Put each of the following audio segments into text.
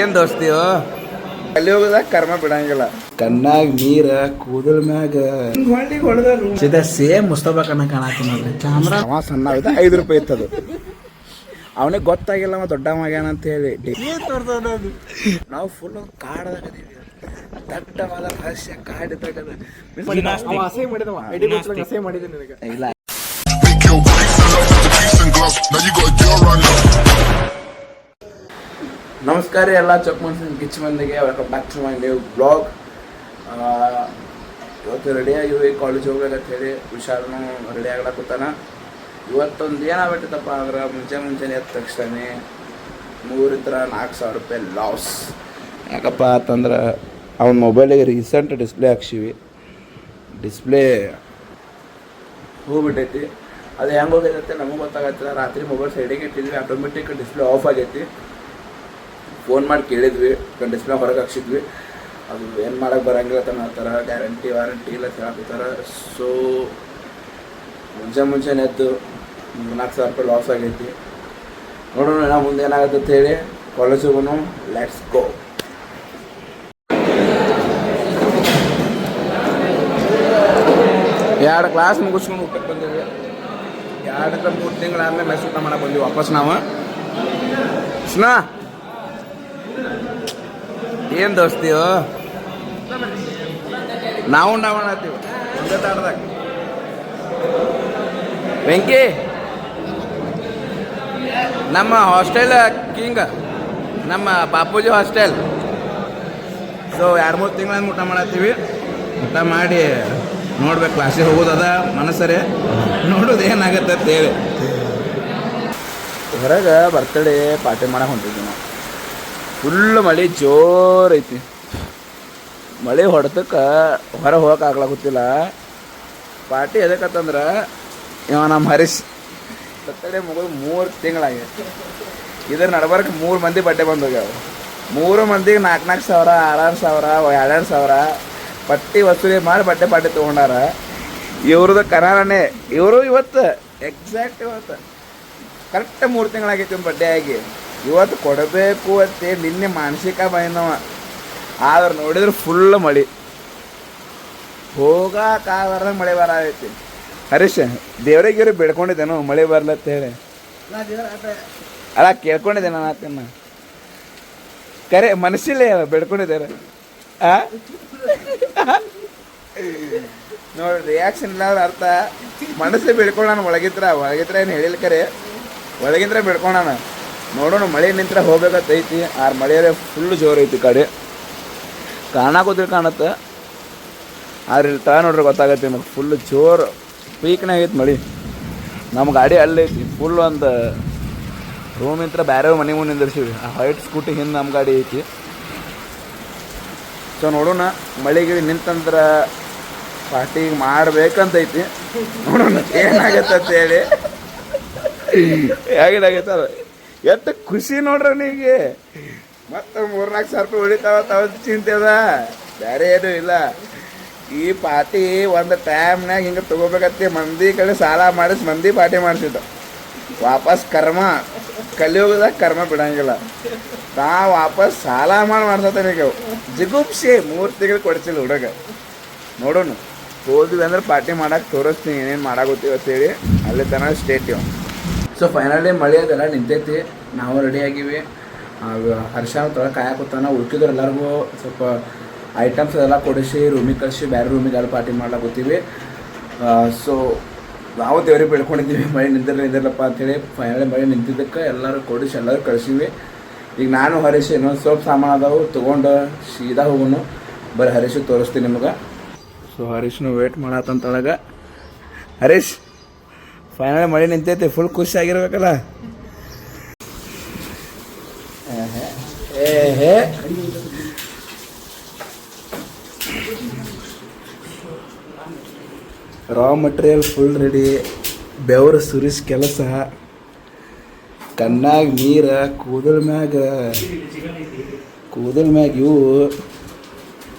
ಏನ್ ದೋಸ್ತಿಯೋ ಅಲ್ಲಿ ಹೋಗೋದಾಗ ಕರ್ಮ ಬಿಡಂಗಿಲ್ಲ. ಕಣ್ಣಾಗ ನೀರ ಕೂದಲ್ ಮ್ಯಾಗ ಸೀದಾ ಸೇಮ್ ಮುಸ್ತಫಾ ಕಣ್ಣ ಕಾಣತ್ತಿ ನೋಡ್ರಿ. ಕ್ಯಾಮ್ರಾ ಅವ ಸಣ್ಣ ಆಯ್ತು, 5 ರೂಪಾಯಿ ಇತ್ತದು. ಅವನಿಗೆ ಗೊತ್ತಾಗಿಲ್ಲ ಅವ ದೊಡ್ಡ ಮಗ್ಯಾನ ಅಂತ ಹೇಳಿ. ನಾವು ಫುಲ್ ಕಾಡದಾಗದೀವಿ, ದಟ್ಟವಾದ ರಹಸ್ಯ ಕಾಡಿದಾಗದ. ಇಲ್ಲ ನಮಸ್ಕಾರ ಎಲ್ಲ ಚೊಕ್ ಮನ್ಸಿನ ಕಿಚ್ ಮಂದಿಗೆ welcome back to my new blog. ಇವತ್ತು ರೆಡಿಯಾಗಿವಿ, ಕಾಲೇಜ್ ಹೋಗ್ಬೇಕಂತ ಹೇಳಿ. ವಿಶಾಲನು ರೆಡಿ ಆಗ್ಲಾಕತ್ತಾನ. ಇವತ್ತೊಂದು ಏನಾಗ್ಬಿಟ್ಟಿತ್ತಪ್ಪ ಅಂದ್ರೆ ಮುಂಚೆನೆ ಎದ್ದ ತಕ್ಷಣ 3-4 ಸಾವಿರ ರೂಪಾಯಿ ಲಾಸ್. ಯಾಕಪ್ಪ ಅಂತಂದ್ರೆ ಅವ್ನ ಮೊಬೈಲಿಗೆ ರೀಸೆಂಟ್ ಡಿಸ್ಪ್ಲೇ ಹಾಕ್ಸಿವಿ. ಡಿಸ್ಪ್ಲೇ ಹೋಗ್ಬಿಟ್ಟೈತಿ. ಅದು ಹೆಂಗೆ ಹೋಗೈತೆ ನಮಗೆ ಗೊತ್ತಾಗತ್ತಿಲ್ಲ. ರಾತ್ರಿ ಮೊಬೈಲ್ ಸೈಡಿಗೆ ಇಟ್ಟಿದ್ವಿ, ಆಟೋಮೆಟಿಕ್ ಡಿಸ್ಪ್ಲೇ ಆಫ್ ಆಗೈತಿ. ಫೋನ್ ಮಾಡಿ ಕೇಳಿದ್ವಿ, ಡಿಸ್ಪ್ಲೇ ಹೊರಗೆ ಹಾಕ್ಸಿದ್ವಿ. ಅದು ಏನು ಮಾಡೋಕ್ಕೆ ಬರೋಂಗಿಲ್ಲ ಆ ಥರ ಗ್ಯಾರಂಟಿ ವಾರಂಟಿ ಇಲ್ಲ ಹೇಳಾಕತ್ತಾರ. ಸೊ ಮುಂಚೆನೆ ಎದ್ದು 4 ಸಾವಿರ ರೂಪಾಯಿ ಲಾಸ್ ಆಗೈತಿ. ನೋಡೋಣ ನಾವು ಮುಂದೆ ಏನಾಗುತ್ತೆ ಅಂತ ಹೇಳಿ. ಕಾಲೇಜ್ ಹೋಗೋಣ, ಲೆಟ್ಸ್ ಗೋ. ಎರಡು ಕ್ಲಾಸ್ ಮುಗಿಸ್ಕೊಂಡು ಊಟಕ್ಕೆ ಬಂದಿವಿ. 2-3 ತಿಂಗಳಾದ್ಮೇಲೆ ಮೆಸ್ ಊಟ ಮಾಡಕ್ಕೆ ಬಂದ್ವಿ ವಾಪಸ್ ನಾವು. ಸ್ನಾ ಏನು ದೋಸ್ತಿಯೋ ನಾವು ಮಾಡತ್ತೀವಿ ಒಂದೇ ತಾಡ್ದಾಗ. ವೆಂಕಿ ನಮ್ಮ ಹಾಸ್ಟೆಲ್ ಕಿಂಗ್, ನಮ್ಮ ಬಾಪೂಜಿ ಹಾಸ್ಟೆಲ್. ಸೊ 2-3 ತಿಂಗಳ ಊಟ ಮಾಡತ್ತೀವಿ. ಊಟ ಮಾಡಿ ನೋಡ್ಬೇಕು, ಕ್ಲಾಸಿಗೆ ಹೋಗೋದದ ಮನಸ್ಸರೇ, ನೋಡೋದು ಏನಾಗತ್ತೆ ಅಂತೇಳಿ. ಹೊರಗೆ ಬರ್ತಡೇ ಪಾರ್ಟಿ ಮಾಡಕ್ಕೆ ಹೊಂಟಿದ್ವಿ ನಾವು. ಫುಲ್ ಮಳೆ ಜೋರು ಐತಿ. ಮಳೆ ಹೊಡೆದಕ್ಕೆ ಹೊರಗೆ ಹೋಗಕ್ಕೆ ಆಗ್ಲಾಗುತ್ತಿಲ್ಲ. ಪಾರ್ಟಿ ಎದಕ್ಕಂತಂದ್ರೆ ಇವ ನಮ್ಮ ಹರೀಶ್ ಬರ್ತಡೇ ಮುಗಿದು 3 ತಿಂಗಳಾಗೈತಿ. ಇದ್ರ ನಡ್ಬರ್ಕ್ 3 ಮಂದಿ ಬಟ್ಟೆ ಬಂದೋಗ್ಯಾವ. 3 ಮಂದಿಗೆ 4-4 ಸಾವಿರ, 6-6 ಸಾವಿರ, 2-2 ಸಾವಿರ ಪಟ್ಟಿ ವಸೂಲಿ ಮಾಡಿ ಬಟ್ಟೆ ಪಾರ್ಟಿ ತೊಗೊಂಡಾರ. ಇವ್ರದ್ದು ಕರಾರನೇ. ಇವರು ಇವತ್ತು ಎಕ್ಸಾಕ್ಟ್ ಇವತ್ತು ಕರೆಕ್ಟ್ 3 ತಿಂಗಳಾಗೈತಿ ಒಂದು ಬಡ್ಡೆ ಆಗಿ. ಇವತ್ತು ಕೊಡಬೇಕು ಅಂತ ನಿನ್ನೆ ಮಾನಸಿಕ ಬೈನವ. ಆದ್ರೆ ನೋಡಿದ್ರೆ ಫುಲ್ ಮಳೆ, ಹೋಗಕ್ಕಾಗ ಮಳೆ ಬರತೈತಿ. ಹರೀಶ್ ದೇವ್ರಿಗೆ ಬೇಡ್ಕೊಂಡಿದ್ದೇನು ಮಳೆ ಬರ್ಲತ್ತ ಹೇಳಿ? ಅಲ್ಲ ಕೇಳ್ಕೊಂಡಿದ್ದೆ ನಾನು ಆತನ ಕರೆ ಮನಸ್ಸಿಲ್ಲೇ ಬೇಡ್ಕೊಂಡಿದ್ದಾರೆ. ನೋಡಿ ರಿಯಾಕ್ಷನ್ ಇಲ್ಲ ಅವ್ರ ಅರ್ಥ. ಮನಸ್ಸೇ ಬೇಡ್ಕೊಂಡಾನ. ಒಳಗಿತ್ರ ಏನು ಹೇಳಿಲ್ಲ, ಕರೆ ಒಳಗಿಂತ್ರ ಬೇಡ್ಕೊಂಡಾನ. ನೋಡೋಣ ಮಳೆ ನಿಂತ್ರ ಹೋಗ್ಬೇಕತ್ತೈತಿ. ಆ ಮಳೆಯೇ ಫುಲ್ ಜೋರು ಐತಿ ಕಡೆ ಕಾಣಾಕೋದ್ರೆ ಕಾಣತ್ತೆ. ಆದ್ರೆ ಇಲ್ಲಿ ತಾ ನೋಡ್ರಿ ಗೊತ್ತಾಗತ್ತೆ ನಿಮಗೆ. ಫುಲ್ ಜೋರು ಪೀಕ್ನಾಗ ಐತಿ ಮಳೆ. ನಮ್ಮ ಗಾಡಿ ಅಲ್ಲೈತಿ ಫುಲ್. ಒಂದು ರೂಮಿಂತ್ರ ಬೇರೆ ಮನೆ ಮುಂದೆ ನಿಂದಿರ್ಸಿವಿ. ಆ ವೈಟ್ ಸ್ಕೂಟಿ ಹಿಂದೆ ನಮ್ಮ ಗಾಡಿ ಐತಿ. ಸೊ ನೋಡೋಣ ಮಳೆಗಿಳಿ ನಿಂತಂದ್ರೆ ಪಾರ್ಟಿ ಮಾಡ್ಬೇಕಂತೈತಿ. ನೋಡೋಣ ಏನಾಗತ್ತೆ ಅಂತೇಳಿ. ಹೇಗಿದಾಗೈತೆ ಎಷ್ಟು ಖುಷಿ ನೋಡ್ರಿ ನೀಗೆ. ಮತ್ತು 3-4 ಸಾವಿರ ರೂಪಾಯಿ ಉಳಿತಾವ ಚಿಂತೆ ಅದ, ಬೇರೆ ಏನೂ ಇಲ್ಲ. ಈ ಪಾರ್ಟಿ ಒಂದು ಟೈಮ್ನಾಗ ಹಿಂಗೆ ತೊಗೋಬೇಕತ್ತಿ. ಮಂದಿ ಕಡೆ ಸಾಲ ಮಾಡಿಸಿ ಮಂದಿ ಪಾರ್ಟಿ ಮಾಡಿಸಿದ್ದ. ವಾಪಸ್ ಕಲಿಯೋಗದಾಗ ಕರ್ಮ ಬಿಡಂಗಿಲ್ಲ. ವಾಪಸ್ ಸಾಲ ಮಾಡ್ಸತ್ತಾನೆ. ಈಗ ಜಿಗುಪ್ಸಿ 3 ತಿಂಗಳು ಕೊಡ್ಸಿಲ್ಲ ಹುಡುಗ. ನೋಡೋಣ ಹೋದ್ವಿ ಅಂದ್ರೆ ಪಾರ್ಟಿ ಮಾಡಕ್ಕೆ ತೋರಿಸ್ತೀನಿ ಏನೇನು ಮಾಡಾಗುತ್ತೀವಿ ಅಂತೇಳಿ. ಅಲ್ಲಿ ತನಕ ಸ್ಟೇಟಿವ್. ಸೊ ಫೈನಲಿ ಮಳೆ ಅದೆಲ್ಲ ನಿಂತೈತಿ. ನಾವು ರೆಡಿ ಆಗಿವಿ. ಹರ್ಷ ತೊಳಗೆ ಕಾಯಕತ್ತಾನ. ಉಳ್ಕಿದ್ರು ಎಲ್ಲರಿಗೂ ಸ್ವಲ್ಪ ಐಟಮ್ಸ್ ಅದೆಲ್ಲ ಕೊಡಿಸಿ ರೂಮಿಗೆ ಕಳಿಸಿ ಬೇರೆ ರೂಮಿಗೆ ಅಲ್ಲಿ ಪಾರ್ಟಿ ಮಾಡ್ಲಾಕತ್ತೀವಿ. ಸೊ ನಾವು ದೇವ್ರಿಗೆ ಬೆಳ್ಕೊಂಡಿದ್ದೀವಿ ಮಳೆ ನಿಂದಿರಲಪ್ಪ ಅಂಥೇಳಿ. ಫೈನಲಿ ಮಳೆ ನಿಂತಿದ್ದಕ್ಕೆ ಎಲ್ಲರೂ ಕೊಡಿಸಿ ಎಲ್ಲರೂ ಕಳಿಸಿವಿ. ಈಗ ನಾನು ಹರೀಶ್ ಇನ್ನೊಂದು ಸ್ವಲ್ಪ ಸಾಮಾನು ಅದಾವು ತೊಗೊಂಡು ಸೀದಾ ಹೋಗೋನು. ಬರೀ ಹರೀಶ್ ತೋರಿಸ್ತೀನಿ ನಿಮ್ಗೆ. ಸೊ ಹರೀಶ್ನು ವೇಟ್ ಮಾಡತ್ತಂತೊಳಗೆ. ಹರೀಶ್ ಫೈನಲಿ ಮಳೆ ನಿಂತೈತಿ. ಫುಲ್ ಖುಷಿ ಆಗಿರ್ಬೇಕಲ್ಲ. Raw material full ready. ಬೆವರು ಸುರಿಸ್ ಕೆಲಸ. ಕಣ್ಣಾಗ ನೀರ, ಕೂದಲ್ ಮ್ಯಾಗ ಇವು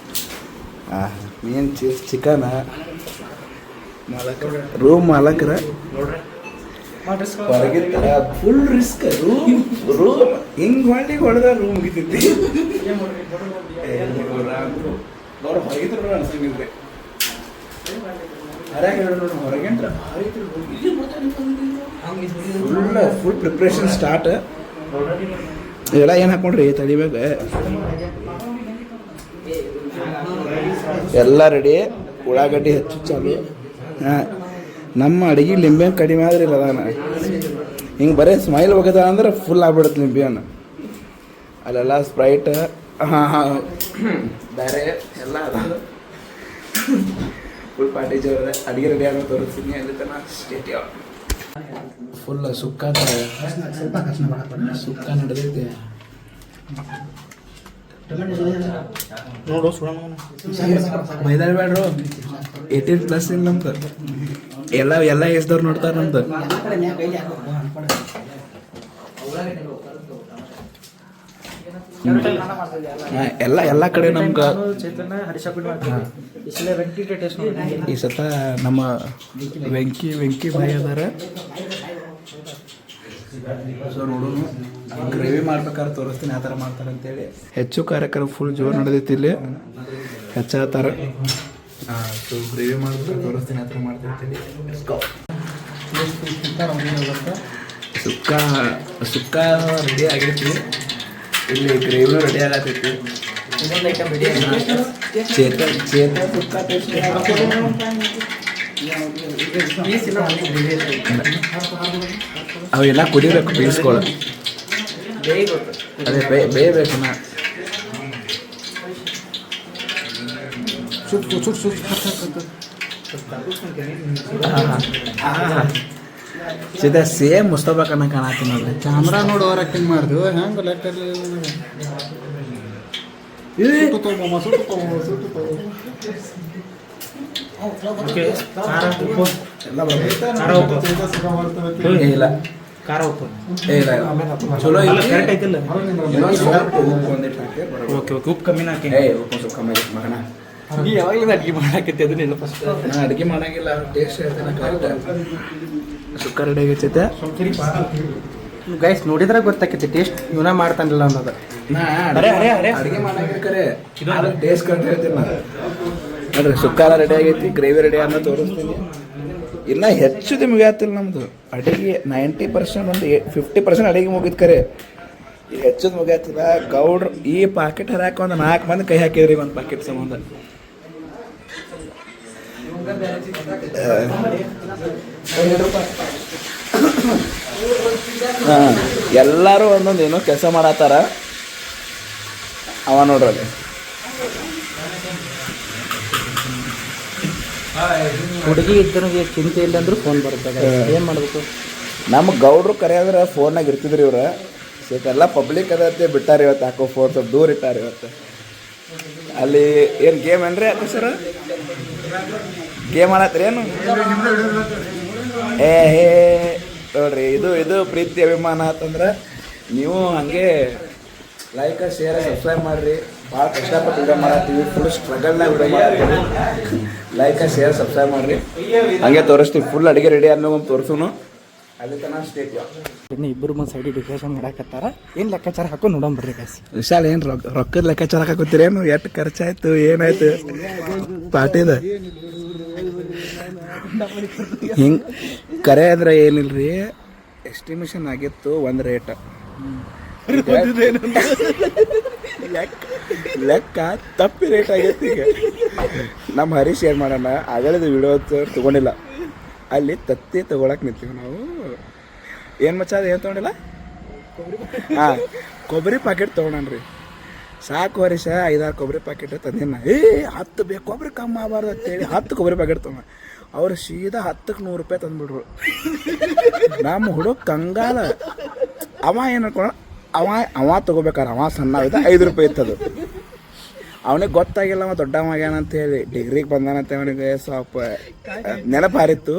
ಮೀನ್ ಚಿಕನ. ರೂಮ್ ಮಾಲಕರ ಹೊರಗಿತ್ತ ಫುಲ್ ರಿಸ್ಕ್ ರೂಮ್ ಹಿಂಗ್ ಹೊಡೆದ ರೂಮ್ ಮುಗಿತೈತಿ ನೋಡ್ರಿ ಹೊರಗಿದ್ರು ಅನ್ಸಂಗಿಲ್ರಿ ಹೊರಗೆ ಫುಲ್ ಪ್ರಿಪ್ರೇಷನ್ ಸ್ಟಾರ್ಟ್ ಎಲ್ಲ ಏನು ಹಾಕೊಂಡ್ರಿ ತಡಿಬೇಕು ಎಲ್ಲ ರೆಡಿ ಉಳ್ಳಾಗಡ್ಡಿ ಹೆಚ್ಚು ಚಾಲು ಹಾಂ ನಮ್ಮ ಅಡುಗೆ ಲಿಂಬೆ ಕಡಿಮೆ ಆದ್ರೆ ಇಲ್ಲ ಅದಾನ ಹಿಂಗೆ ಬರೀ ಸ್ಮೈಲ್ ಹೋಗದ ಅಂದ್ರೆ ಫುಲ್ ಆಗ್ಬಿಡುತ್ತೆ ಲಿಂಬೆ ಹಣ್ಣು ಅಲ್ಲೆಲ್ಲ ಸ್ಪ್ರೈಟ್ ಹಾಂ ಬೇರೆ ಎಲ್ಲ ಅದ ಫುಲ್ ಪಾರ್ಟಿ ಜೋರ ಅಡುಗೆ ರೆಡಿ ಆಗೋ ತೋರಿಸ್ತೀನಿ ಅಲ್ಲಿ ತನಕ ಸ್ಟೇಟ್ ಫುಲ್ ಸುಕ್ಕ ನಡೆದೈತೆ ನೋಡು ಮೈದಾನ ಬೇಡ್ರು 18+ ಇಲ್ಲ ನಮ್ದು ಎಲ್ಲ ಏಜ್ದವ್ರು ನೋಡ್ತಾರೆ ನಮ್ದು ಎಲ್ಲ ಕಡೆ ನಮ್ಗೆ ಈ ಸತ ನಮ್ಮ ವೆಂಕಿ ಭಾಯಿ ಅದಾರ ಸೊ ನೋಡೋಣ ಗ್ರೇವಿ ಮಾಡ್ಬೇಕಾದ್ರೆ ತೋರಿಸ್ತೀನಿ ಆ ಥರ ಮಾಡ್ತಾರೆ ಅಂತೇಳಿ ಹೆಚ್ಚು ಕಾರ್ಯಕ್ರಮ ಫುಲ್ ಜೋರು ನಡೆದೈತಿ ಇಲ್ಲಿ ಹೆಚ್ಚಾತಾರ ಸೊ ಗ್ರೇವಿ ಮಾಡ್ಬೇಕಾದ್ರೆ ತೋರಿಸ್ತೀನಿ ಆ ಥರ ಮಾಡ್ತಿರ್ತೀನಿ ಸುಕ್ಕ ರೆಡಿ ಆಗೈತಿ ಇಲ್ಲಿ ಗ್ರೇವಿನೂ ರೆಡಿ ಆಗತೈತಿ ಚೇತ ಸುಕ್ಕ ಅವೆಲ್ಲ ಕುದಿಬೇಕು ಪೀಸ್ಗಳು ಅದೇ ಬೇಯಬೇಕು ನಾ ಸೀದಾ ಸೇಮ್ ಮುಸ್ತಫಾ ಕನ್ನ ಕಾಣತ್ತೀನಿ ನೋಡ್ರಿ ಕ್ಯಾಮ್ರಾ ನೋಡಿ ಓವರ್ ಆಕ್ಟಿಂಗ್ ಮಾಡಿದ್ವು ಹೆಂಗೆ ಲೆಕ್ಕ ಇಲ್ಲ ಖಾರ ಉಪ್ಪು ಇಲ್ಲ ಚಲೋ ಇಲ್ಲ ಕರೆಕ್ಟ್ ಐತಿಲ್ಲ ಓಕೆ ಉಪ್ಪು ಕಮ್ಮಿನ ಹಾಕಿ ಉಪ್ಪು ಸ್ವಲ್ಪ ಕಮ್ಮಿ ಆಗೈತೆ ಮಗನ ನೀ ಯಾವಾಗಲಿಂದ ಅಡುಗೆ ಮಾಡಾಕತ್ತಿ ಅದನ್ನೆಲ್ಲ ಫಸ್ಟ್ ನಾನು ಅಡುಗೆ ಮಾಡಂಗಿಲ್ಲ ಟೇಸ್ಟ್ ಹೇಳ್ತೇನೆ ಕರೆಕ್ಟ್ ಸುಕ್ಕ ರೆಡಿ ಆಗೈತೆ ಗೈಸ್ ನೋಡಿದ್ರೆ ಗೊತ್ತಾಕೈತಿ ಟೇಸ್ಟ್ ಇವನ ಮಾಡ್ತಾನಿಲ್ಲ ಅನ್ನೋದು ನಾ ಅಡುಗೆ ಮಾಡಂಗಿರ್ಕರೆ ಟೇಸ್ಟ್ ಕಂಡು ಹೇಳ್ತೀನಿ ನಾನು ನೋಡ್ರಿ ಸುಕ್ಕ ಎಲ್ಲ ರೆಡಿ ಆಗೈತಿ ಗ್ರೇವಿ ರೆಡಿ ಅನ್ನೋ ತೋರಿಸ್ತೀನಿ ಇನ್ನೂ ಹೆಚ್ಚು ಮುಗಿಯತ್ತಿಲ್ಲ ನಮ್ಮದು ಅಡುಗೆ 90% ಒಂದು 50% ಅಡುಗೆ ಮುಗಿದ್ ಕರೆ ಈಗ ಹೆಚ್ಚು ಮುಗಿಯತ್ತಿಲ್ಲ ಗೌಡ್ರು ಈ ಪಾಕೆಟ್ ಹರಾಕ ಒಂದು 4 ಮಂದಿ ಕೈ ಹಾಕಿದ್ರಿ ಒಂದು ಪಾಕೆಟ್ ಸಂಬಂಧ ಹಾಂ ಎಲ್ಲರೂ ಒಂದೊಂದು ಏನೋ ಕೆಲಸ ಮಾಡತ್ತಾರ ಅವ ನೋಡ್ರಲ್ಲಿ ಹುಡುಗಿ ಇದ್ದರೂ ಚಿಂತೆ ಇಲ್ಲ ಅಂದ್ರೂ ಫೋನ್ ಬರುತ್ತೆ ಏನು ಮಾಡಬೇಕು ನಮ್ಮ ಗೌಡ್ರು ಕರೆ ಅಂದ್ರೆ ಫೋನ್ನಾಗ ಇರ್ತಿದ್ರಿ ಇವ್ರು ಎಲ್ಲ ಪಬ್ಲಿಕ್ ಅದತ್ತೆ ಬಿಟ್ಟಾರ ಇವತ್ತು ಹಾಕೋ ಫೋನ್ ಸ್ವಲ್ಪ ದೂರ ಇಟ್ಟಾರ ಇವತ್ತು ಅಲ್ಲಿ ಏನು ಗೇಮ್ ಏನ್ರಿ ಯಾಕೆ ಸರ್ ಗೇಮ್ ಆಡತ್ರಿ ಏನು ಹೇ ನೋಡ್ರಿ ಇದು ಪ್ರೀತಿ ಅಭಿಮಾನ ಅಂತಂದ್ರೆ ನೀವು ಹಂಗೆ ಲೈಕ್ ಶೇರ್ ಸಬ್ಸ್ಕ್ರೈಬ್ ಮಾಡಿರಿ ಭಾಳ ಕಷ್ಟಪಟ್ಟು ವಿಡಿಯೋ ಮಾಡತ್ತೀವಿ ಫುಲ್ ಸ್ಟ್ರಗಲ್ನಾಗ ವಿಡಿಯೋ ಮಾಡತ್ತೀವಿ ಲೈಕ್ ಶೇರ್ ಸಬ್ಸ್ಕ್ರೈಬ್ ಮಾಡಿರಿ ಹಂಗೆ ತೋರಿಸ್ತೀವಿ ಫುಲ್ ಅಡುಗೆ ರೆಡಿ ಆದ್ಮೇಲೆ ಒಂದು ತೋರಿಸೋನು ಅಲ್ಲಿ ತನಕ ಸ್ಟೇಟ್ ಇನ್ನು ಇಬ್ಬರು ಒಂದು ಸೈಡಿಗೆ ಡೆಕೋರೇಷನ್ ಮಾಡಾಕತ್ತಾರ ಏನು ಲೆಕ್ಕಾಚಾರ ಹಾಕೊಂಡು ನೋಡಂಬರ್ರಿ ಗೈಸ್ ವಿಶಾಲ್ ಏನು ರೊಕ್ಕದ ಲೆಕ್ಕಾಚಾರ ಹಾಕೋತೀರೇನು ಎಷ್ಟು ಖರ್ಚಾಯ್ತು ಏನಾಯ್ತು ಪಾರ್ಟಿದ ಹಿಂಗೆ ಕರೆ ಅಂದ್ರೆ ಏನಿಲ್ರಿ ಎಸ್ಟಿಮೇಷನ್ ಆಗಿತ್ತು ಒಂದು ರೇಟ್ ಲೆಕ್ಕ ತಪ್ಪಿ ರೇಟ್ ಆಗೈತಿ ಈಗ ನಮ್ಮ ಹರೀಶ್ ಏನು ಮಾಡೋಣ ಆಗಲಿದ ವಿಡಿಯೋ ತೊಗೊಂಡಿಲ್ಲ ಅಲ್ಲಿ ತತ್ತಿ ತೊಗೊಳಕ್ಕೆ ನಿಂತೀವಿ ನಾವು ಏನು ಮಚ್ಚ ಅದು ಏನು ತೊಗೊಂಡಿಲ್ಲ ಹಾಂ ಕೊಬ್ಬರಿ ಪ್ಯಾಕೆಟ್ ತೊಗೊಂಡ್ರಿ ಸಾಕು ಹರೀಶ 5-6 ಕೊಬ್ಬರಿ ಪ್ಯಾಕೆಟ್ ತಂದಿನ 10 ಬೇಕು ಕೊಬ್ಬರಿ ಕಮ್ಮಿ ಆಗಬಾರ್ದು ಅಂತೇಳಿ 10 ಕೊಬ್ಬರಿ ಪ್ಯಾಕೆಟ್ ತೊಗೊಂಡು ಅವ್ರು ಸೀದಾ 10ಕ್ಕೆ 100 ರೂಪಾಯಿ ತಂದುಬಿಡ್ರು ನಮ್ಮ ಹುಡುಗ ಕಂಗಾಲ ಅವ ಏನು ಅನ್ಕೊಂಡ ಅವ ತೊಗೋಬೇಕಾರೆ ಅವ ಸಣ್ಣ ಇದ್ದ 5 ರೂಪಾಯಿ ಇತ್ತದು ಅವನಿಗೆ ಗೊತ್ತಾಗಿಲ್ಲ ಅವ ದೊಡ್ಡವಾಗ್ಯಾನ ಅಂತೇಳಿ ಡಿಗ್ರಿಗೆ ಬಂದಾನಂತೆ ಅವನಿಗೆ ಸ್ವಲ್ಪ ನೆನಪು ಹಾರಿತ್ತು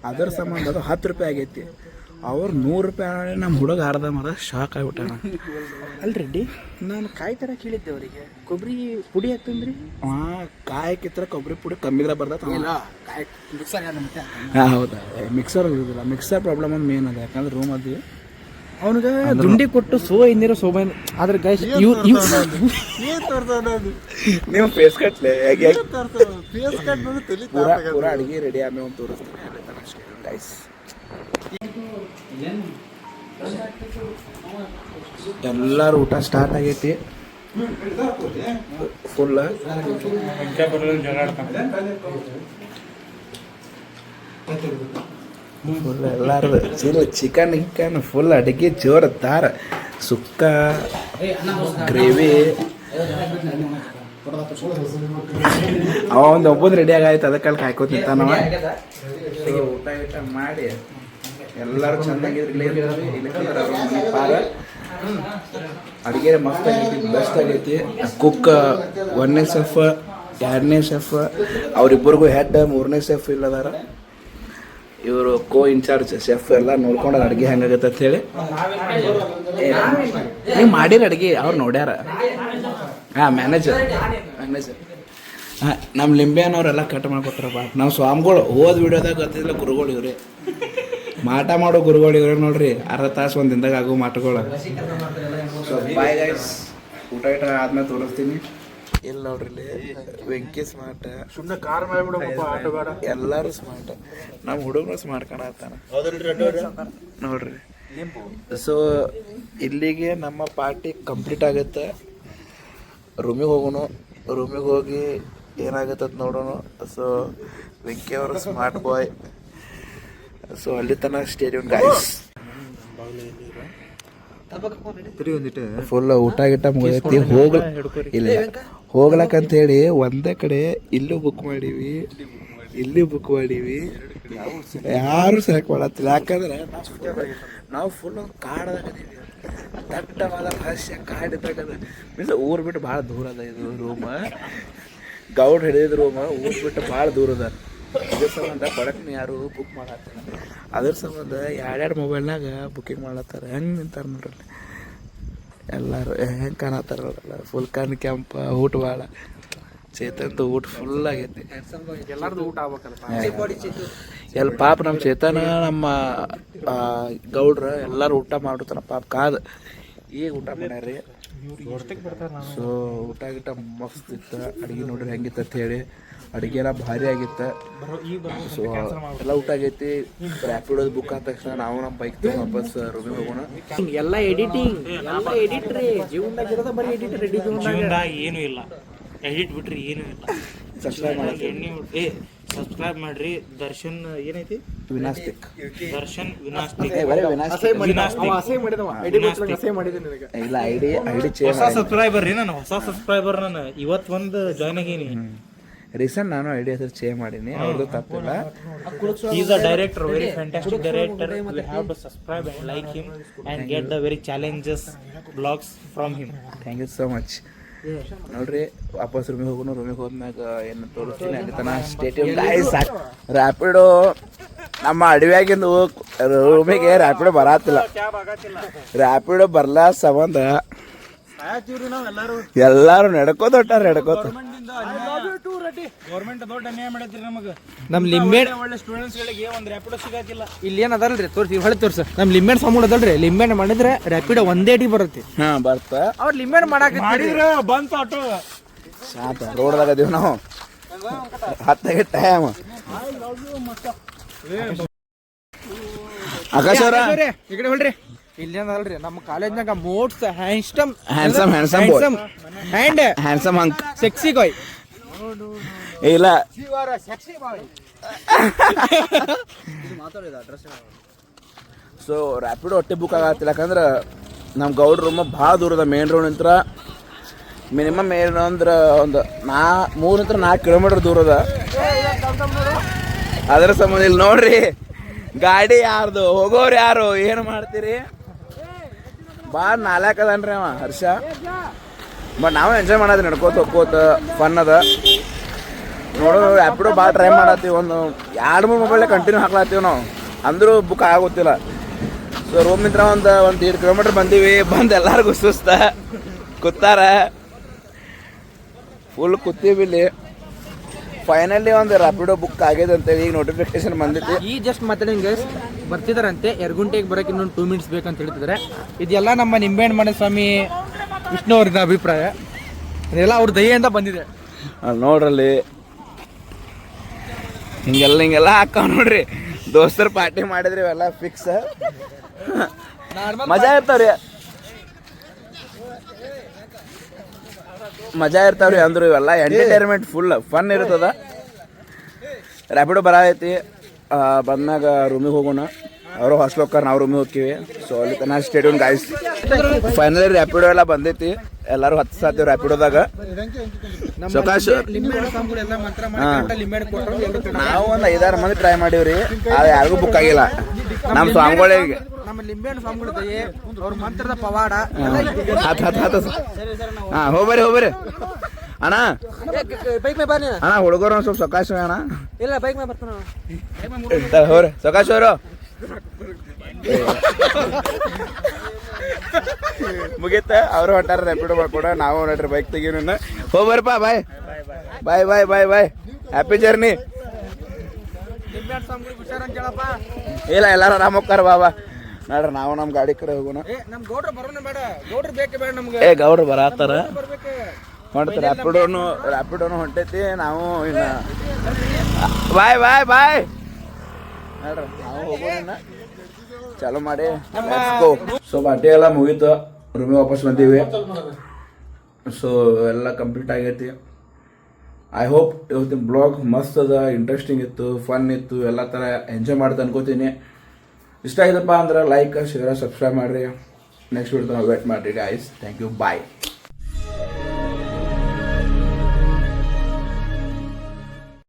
ಅದ್ರ ಸಂಬಂಧ ಅದು 10 ರೂಪಾಯಿ ಆಗೈತಿ ಅವ್ರು 100 ರೂಪಾಯಿ ನಮ್ಮ ಹುಡುಗ ಅರ್ಧ ಮಾಡ ಶಾಕ್ ಆಗಿಬಿಟ್ಟಾನ ಅಲ್ರೆಡ್ಡಿ ನಾನು ಕಾಯಿ ಥರ ಕೇಳಿದ್ದೆ ಅವರಿಗೆ ಕೊಬ್ಬರಿ ಪುಡಿ ಹಾಕ್ತಂದ್ರಿ ಕಾಯಕ್ಕಿತ್ರ ಕೊಬ್ಬರಿ ಪುಡಿ ಕಮ್ಮಿದ್ರೆ ಬರ್ತದೆ ಇಲ್ಲ ಮಿಕ್ಸರ್ ಮತ್ತೆ ಹಾಂ ಹೌದಾ ಮಿಕ್ಸರ್ ಇರೋದಿಲ್ಲ ಮಿಕ್ಸರ್ ಪ್ರಾಬ್ಲಮ್ ಒಂದು ಮೇನ್ ಅದ ಯಾಕಂದ್ರೆ ರೂಮ್ ಅದು ಅವನಿಗೆ ದುಂಡಿ ಕೊಟ್ಟು ಇನ್ನಿರೋ ಸೋಬಾನ್ ಆದ್ರೆ ಗೈಸ್ ನೀವು ಫೇಸ್ ಕಟ್ಲೆ ಫೇಸ್ ಕಟ್ ನೋಡಿ ತಲೆ ಪೂರ ಅಡುಗೆ ರೆಡಿ ಆಮೇಲೆ ಒಂದು ತೋರಿಸ್ತೀನಿ ಅಷ್ಟೇ ಗೈಸ್ ಎಲ್ಲರೂ ಊಟ ಸ್ಟಾರ್ಟ್ ಆಗೈತಿ ಫುಲ್ ಫುಲ್ ಎಲ್ಲಾರ್ದು ಚಿಕನ್ ಗಿಕನ್ ಫುಲ್ ಅಡುಗೆ ಜೋರ್ ದಾರ ಸುಕ್ಕ ಗ್ರೇವಿ ಅವ ಒಂದು ಒಬ್ಬಂದು ರೆಡಿ ಆಗೈತೆ ಅದಕ್ಕೆ ಅಲ್ಲಿ ಕಾಯ್ಕೋತ ನಿಂತಾನವ ಊಟ ಗೀಟ ಮಾಡಿ ಎಲ್ಲರೂ ಚೆನ್ನಾಗಿರ್ಲಿ ಪಾರ ಅಡುಗೆ ಮಸ್ತ್ ಆಗೈತಿ ಬೆಸ್ಟ್ ಆಗೈತಿ ಕುಕ್ 1ನೇ ಶೆಫ್ 2ನೇ ಶೆಫ್ ಅವ್ರಿಬ್ಬರಿಗೂ ಹೆಡ್ 3ನೇ ಶೆಫ್ ಇಲ್ಲದಾರ ಇವರು ಕೋ ಇನ್ಚಾರ್ಜ್ ಶೆಫ್ ಎಲ್ಲ ನೋಡ್ಕೊಂಡಾರ ಅಡುಗೆ ಹೆಂಗಾಗತ್ತೆ ಅಂತ ಹೇಳಿ ನೀವು ಮಾಡಿರ ಅಡುಗೆ ಅವ್ರು ನೋಡ್ಯಾರ ಹಾಂ ಮ್ಯಾನೇಜರ್ ಹಾಂ ನಮ್ಮ ಲಿಂಬೆನವರೆಲ್ಲ ಕಟ್ ಮಾಡ್ಕೊತಾರಪ್ಪ ನಮ್ಮ ಸ್ವಾಮಿಗಳು ಹೋದ ವಿಡಿಯೋದಾಗ ಗೊತ್ತಿಲ್ಲ ಗುರುಗಳು ಇವ್ರಿ ಮಾಟ ಮಾಡೋ ಗುರುಗಳು ಇವ್ರೆ ನೋಡ್ರಿ ಅರ್ಧ ತಾಸು ಒಂದು ದಿನದಾಗ ಆಗೋ ಮಾಟಗಳು ಸೊ ಬಾಯ್ ಗೈಸ್ ಊಟ ಗಿಟ ಆದ್ಮೇಲೆ ತೋರಿಸ್ತೀನಿ ಇಲ್ಲಿ ನೋಡ್ರಿ ಇಲ್ಲಿ ವೆಂಕಿ ಸ್ಮಾರ್ಟ್ ಸುಮ್ಮನೆ ಕಾರ್ ಮಾಡ್ಬಿಡಪ್ಪ ಆಟೋ ಬೇಡ ಎಲ್ಲರೂ ಸ್ಮಾರ್ಟ್ ನಮ್ಮ ಹುಡುಗರು ಸ್ಮಾರ್ಟ್ ಕಾಣತ್ತಾನ ನೋಡ್ರಿ ಸೊ ಇಲ್ಲಿಗೆ ನಮ್ಮ ಪಾರ್ಟಿ ಕಂಪ್ಲೀಟ್ ಆಗುತ್ತೆ ರೂಮಿಗೆ ಹೋಗೋಣ ರೂಮಿಗೆ ಹೋಗಿ ಏನಾಗತ್ತೆ ನೋಡೋಣ ಸೊ ವೆಂಕಿ ಅವರು ಸ್ಮಾರ್ಟ್ ಬಾಯ್ ಸೊ ಅಲ್ಲಿ ತನಕ ಸ್ಟೇಡಿಯಂ ಗೈಸ್ ಫುಲ್ ಊಟ ಗಿಟ ಮುಗಿದೈತಿ ಇಲ್ಲ ಹೋಗ್ಲಕ್ಕಂತ ಹೇಳಿ ಒಂದೇ ಕಡೆ ಇಲ್ಲೂ ಬುಕ್ ಮಾಡೀವಿ ಇಲ್ಲಿ ಬುಕ್ ಮಾಡೀವಿ ಯಾರು ಸೆಲೆಕ್ಟ್ ಮಾಡತ್ತಿಲ್ಲ ಯಾಕಂದ್ರೆ ನಾವು ಫುಲ್ ಕಾಡದಾಗದೀವಿ ದಟ್ಟವಾದ ರಹಸ್ಯ ಕಾಡಿದ್ದಾಗದ ಮೀನ್ಸ್ ಊರು ಬಿಟ್ಟು ಭಾಳ ದೂರ ಅದ ಇದು ರೂಮ್ ಗೌಡ್ ಹಿಡಿದ ರೂಮ್ ಊರು ಬಿಟ್ಟು ಭಾಳ ದೂರ ಅದ ಇದ್ರ ಸಂಬಂಧ ಬಡಕ್ನ ಯಾರು ಬುಕ್ ಮಾಡತ್ತಾರ ಅದ್ರ ಸಂಬಂಧ ಎರಡೆರಡು ಮೊಬೈಲ್ನಾಗ ಬುಕ್ಕಿಂಗ್ ಮಾಡತ್ತಾರ ಹೆಂಗೆ ನಿಂತಾರೆ ನೋಡ್ರಿ ಎಲ್ಲರೂ ಹೆಂಗೆ ಕಾಣತ್ತಾರಲ್ಲ ಫುಲ್ ಕಣ್ ಕೆಂಪ ಊಟ ಭಾಳ ಚೇತನ್ದು ಊಟ ಫುಲ್ ಆಗೈತಿ ಎಲ್ಲಾರ್ದು ಊಟ ಆಗ್ಬೇಕಲ್ಲ ಎಲ್ಲ ಪಾಪ ನಮ್ಮ ಚೇತನ ನಮ್ಮ ಗೌಡ್ರ ಎಲ್ಲರೂ ಊಟ ಮಾಡ್ತಾರ ಪಾಪ ಕಾದ ಈಗ ಊಟ ಮಾಡ್ಯಾರ್ರಿ ಸೊ ಊಟ ಗಿಟ ಮಸ್ತ್ ಇತ್ತು ಅಡುಗೆ ನೋಡ್ರಿ ಹೆಂಗಿತ್ತು ಅಂತ ಹೇಳಿ ಅಡುಗೆ ಎಲ್ಲ ಭಾರಿ ಆಗಿತ್ತು ಸೊ ಎಲ್ಲ ಊಟ ಆಗೈತಿ ರ್ಯಾಪಿಡೋದು ಬುಕ್ ಆದ ತಕ್ಷಣ ನಾವು ನಮ್ಮ ಬೈಕ್ ತಗೊಂಡು ವಾಪಸ್ ರೂಮಿಗೆ ಹೋಗೋಣ ಎಲ್ಲ ಎಡಿಟಿಂಗ್ ಎಲ್ಲ ಎಡಿಟ್ ರೀ ಜೀವನದಾಗ ಇರೋದ ಬರೀ ಎಡಿಟ್ ರೆಡಿ ಜೀವನದಾಗ ಏನೂ ಇಲ್ಲ ಎಡಿಟ್ ಬಿಟ್ರಿ ಏನೂ ಇಲ್ಲ ಸಬ್ಸ್ಕ್ರೈಬ್ ಮಾಡಿ ಸಬ್ಸ್ಕ್ರೈಬ್ ಮಾಡ್ರಿ ದರ್ಶನ್ ಏನೈತಿ ವಿನಾಸ್ಟಿಕ್ ದರ್ಶನ್ ವಿನಾಸ್ತಿಕ್ ಇಲ್ಲ ಐಡಿ ಚೇಂಜ್ ಹೊಸ ಸಬ್ಸ್ಕ್ರೈಬರ್ ರೀ ನಾನು ಹೊಸ ಸಬ್ಸ್ಕ್ರೈಬರ್ ನಾನು ಇವತ್ತು ಒಂದು ಜಾಯ್ನ್ ಆಗೀನಿ ರೀಸೆಂಟ್ ನಾನು ಐಡಿ ಹೆಸರು ಚೇಂಜ್ ಮಾಡೀನಿ ಅವ್ರದ್ದು ತಪ್ಪಿಲ್ಲ is a director very fantastic director we have to subscribe and like him and get the very challenges blogs from him thank you so much ನೋಡ್ರಿ ವಾಪಸ್ ರೂಮಿಗೆ ಹೋಗೋಣ ರೂಮಿಗೆ ಹೋದ್ಮ್ಯಾಗ ಏನು ತೋರಿಸ್ತೀನಿ ಅಲ್ಲಿ ತನ ಸ್ಟೇಡಿಯಂ ರ್ಯಾಪಿಡೋ ನಮ್ಮ ಅಡವ್ಯಾಗಿಂದು ರೂಮಿಗೆ ರ್ಯಾಪಿಡೋ ಬರತ್ತಿಲ್ಲ ರ್ಯಾಪಿಡೋ ಬರ್ಲ ಸಂಬಂಧ ಎಲ್ಲಾರು ನಡ್ಕೋತ ಗೌರ್ಮೆಂಟ್ ದೊಡ್ಡ ಅನ್ಯಾಯ ಮಾಡೈತ್ರಿ ನಮಗೆ ನಮ್ ಲಿಂಬೆಡ್ ಒಳ್ಳೆ ಸ್ಟೂಡೆಂಟ್ಸ್ಗಳಿಗೆ ಒಂದು ರ್ಯಾಪಿಡೋ ಸಿಗತ್ತಿಲ್ಲ ಇಲ್ಲಿ ಏನ್ ಅದಲ್ರಿ ತೋರ್ಸಿ ಹೊಳೆ ತೋರ್ಸ ನಮ್ ಲಿಂಬೆಡ್ ಸಾಮೂನ್ ಅದಲ್ರಿ ಲಿಂಬೆಡ್ ಮಾಡಿದ್ರೆ ರ್ಯಾಪಿಡೋ ಒಂದೇ ಅಡಿ ಬರುತ್ತೆ ಹಾ ಬರ್ತಾ ಅವ್ರ ಲಿಂಬೆಡ್ ಮಾಡಾಕ ಬಂತ ಆಟೋ ಶಾಂತ ರೋಡ್ದಾಗ ಅದೀವಿ ನಾವು ಹತ್ತಾಗೆ ಟೈಮ್ ಆಕಾಶ ಅವರ ಈ ಕಡೆ ಹೊಳ್ರಿ ಇಲ್ಲಿ ಏನಲ್ರಿ ನಮ್ಮ ಕಾಲೇಜ್ನಾಗ ಮೋಟ್ಸ್ ಹ್ಯಾಂಡ್ಸಮ್ ಹ್ಯಾಂಡ್ಸಮ್ ಅಂಕ್ ಸೆಕ್ಸಿ ಗಾಯ್ ಇಲ್ಲ ಸೊ ರ್ಯಾಪಿಡೋ ಒಟ್ಟೆ ಬುಕ್ ಆಗತ್ತಿಲ್ಲ ಯಾಕಂದ್ರೆ ನಮ್ಮ ಗೌಡ್ ರೂಮ್ ಭಾಳ ದೂರದ ಮೇನ್ ರೋಡ್ ನಿಂತ್ರ ಮಿನಿಮಮ್ ಏನಂದ್ರೆ ಒಂದು 3-4 ಕಿಲೋಮೀಟರ್ ದೂರ ಅದ ಅದರ ಸಂಬಂಧ ಇಲ್ಲಿ ನೋಡ್ರಿ ಗಾಡಿ ಯಾರ್ದು ಹೋಗೋರು ಯಾರು ಏನು ಮಾಡ್ತೀರಿ ಭಾಳ ನಾಲ್ಕು ಅದನ್ರಿ ಅವ ಹರ್ಷ ಬಟ್ ನಾವು ಎಂಜಾಯ್ ಮಾಡೋದು ನಡ್ಕೋತ ಹೋಗ್ಕೋತ ಫನ್ ಅದ ನೋಡೋದು ರ್ಯಾಪಿಡೋ ಭಾಳ ಟ್ರೈ ಮಾಡತ್ತೀವಿ ಒಂದು 2-3 ಮೊಬೈಲ್ನಾಗ ಕಂಟಿನ್ಯೂ ಹಾಕ್ಲತ್ತೀವಿ ನಾವು ಅಂದರೂ ಬುಕ್ ಆಗೋತ್ತಿಲ್ಲ ಸೊ ರೂಮಿಂದ ಒಂದು 1.5 ಕಿಲೋಮೀಟ್ರ್ ಬಂದೀವಿ ಎಲ್ಲರಿಗೂ ಸುಸ್ತ ಕೂತಾರ ಫುಲ್ ಕೂತೀವಿ ಇಲ್ಲಿ ಫೈನಲಿ ಒಂದು ರ್ಯಾಪಿಡೋ ಬುಕ್ ಆಗಿದೆ ಅಂತೇಳಿ ಈಗ ನೋಟಿಫಿಕೇಶನ್ ಬಂದೈತಿ. ಈ ಜಸ್ಟ್ ಮಾತಾಡಿಂಗ್ ಗೈಸ್ ಬರ್ತಿದಾರಂತೆ ಯರಗುಂಟೆಗೆ ಬರೋಕೆ ಇನ್ನೊಂದು 2 ಮಿನಿಟ್ಸ್ ಬೇಕಂತ ಹೇಳ್ತಿದ್ದಾರೆ. ಇದೆಲ್ಲ ನಮ್ಮ ನಿಂಬೆಹಣ್ಣು ಮನೆ ಸ್ವಾಮಿ ವಿಷ್ಣು ಅವ್ರದ್ದು ಅಭಿಪ್ರಾಯ. ಇದೆಲ್ಲ ಅವ್ರ ದಯೆಯಿಂದ ಬಂದಿದೆ. ಅಲ್ಲಿ ನೋಡ್ರಲ್ಲಿ ಹಿಂಗೆಲ್ಲ ಹಾಕಾವ್ ನೋಡ್ರಿ. ದೋಸ್ತರು ಪಾರ್ಟಿ ಮಾಡಿದ್ರಿ ಇವೆಲ್ಲ ಫಿಕ್ಸ್. ಮಜಾ ಇರ್ತಾವ್ರಿ ಅಂದ್ರು ಇವೆಲ್ಲ ಎಂಟರ್ಟೈನ್ಮೆಂಟ್ ಫುಲ್ ಫನ್ ಇರ್ತದ. ರ್ಯಾಪಿಡೋ ಬರತೈತಿ, ಬಂದಾಗ ರೂಮಿಗೆ ಹೋಗೋಣ. ಅವರು ಹಾಸ್ಟೆಲ್ ಹೋಗ್ತಾರೆ, ನಾವು ರೂಮಿಗೆ ಹೋಗ್ತೀವಿ. ಸೊ ಅಲ್ಲಿ ತನಕ ಸ್ಟೇಡಿಯಂ ಗಾಯ್ಸ್. ಫೈನಲಿ ರ್ಯಾಪಿಡೋ ಎಲ್ಲ ಬಂದೈತಿ, ಎಲ್ಲರೂ ಹತ್ತು ಸಾತೀವಿ ರ್ಯಾಪಿಡೋದಾಗ. ಸೊಕಾಶ್ ನಾವು ಒಂದು 5-6 ಮಂದಿ ಟ್ರೈ ಮಾಡೀವ್ರಿ, ಅದು ಯಾರಿಗೂ ಬುಕ್ ಆಗಿಲ್ಲ. ನಮ್ಮ ಸ್ವಾಮಿಗಳಿಗೆ ನಮ್ಮ ಲಿಂಬೆಹಣ್ಣು ಸ್ವಾಮಿಗಳ ದಯೆ, ಅವ್ರ ಮಂತ್ರದ ಪವಾಡ. ಹಾಂ ಹೋಗ್ಬರಿ ಅಣ್ಣ. ಬೈಕ್ ಮೇ ಬನ್ನಿ ಅಣ್ಣ ಹುಡುಗರು ಒಂದು ಸ್ವಲ್ಪ ಸೊಕಾಶ್ ಅಣ್ಣ. ಇಲ್ಲ ಬೈಕ್ ಮೇ ಬರ್ತಾನ ಹೋಗ್ರಿ ಸೊಕಾಶ್ ಅವರು. ಮುಗೀತ, ಅವರು ಹೊಂಟಾರ ರ್ಯಾಪಿಡೋ ಮಾಡ್ಕೊಡ, ನಾವು ನೋಡ್ರಿ ಬೈಕ್ ತೆಗೀನ. ಹೋಗ್ಬರಪ್ಪ, ಬಾಯ್ ಬಾಯ್ ಬಾಯ್ ಬಾಯ್ ಬಾಯ್, ಹ್ಯಾಪಿ ಜರ್ನಿ. ಇಲ್ಲ ಎಲ್ಲಾರು ಆರಾಮ್ ಹೋಗ್ತಾರ ಬಾಬಾ. ನೋಡ್ರಿ ನಾವು ನಮ್ಮ ಗಾಡಿ ಕಡೆ ಹೋಗೋಣ. ನಮ್ ಗೌಡ್ರ ಬರೋಣ ಬೇಡ, ಗೌಡ್ರ ಬೇಕೇ ಬೇಡ ನಮ್ಗೆ. ಗೌಡ್ರು ಬರತ್ತಾರ ಹೊಂಟ. ರ್ಯಾಪಿಡೋನು ಹೊಂಟೈತಿ. ನಾವು ಇನ್ನ ಬಾಯ್ ಬಾಯ್ ಬಾಯ್ ನೋಡ್ರಿ ನಾವು ಹೋಗೋಣ. ಚಾಲು ಮಾಡಿ ಸೊ ಪಾರ್ಟಿ ಎಲ್ಲ ಮುಗೀತು, ರೂಮಿಗೆ ವಾಪಸ್ ಬಂದೀವಿ. ಸೊ ಎಲ್ಲ ಕಂಪ್ಲೀಟ್ ಆಗೈತಿ. ಐ ಹೋಪ್ ಇವತ್ತಿನ ಬ್ಲಾಗ್ ಮಸ್ತ್ ಅದ, ಇಂಟ್ರೆಸ್ಟಿಂಗ್ ಇತ್ತು, ಫನ್ ಇತ್ತು, ಎಲ್ಲ ಥರ ಎಂಜಾಯ್ ಮಾಡ್ತಾ ಅನ್ಕೋತೀನಿ. ಇಷ್ಟ ಆಯ್ತಪ್ಪ ಅಂದ್ರೆ ಲೈಕ್, ಶೇರ್, ಸಬ್ಸ್ಕ್ರೈಬ್ ಮಾಡಿರಿ. ನೆಕ್ಸ್ಟ್ ವಿಡಿಯೋ ವೇಟ್ ಮಾಡಿರಿ ಗಾಯ್ಸ್. Thank you, bye.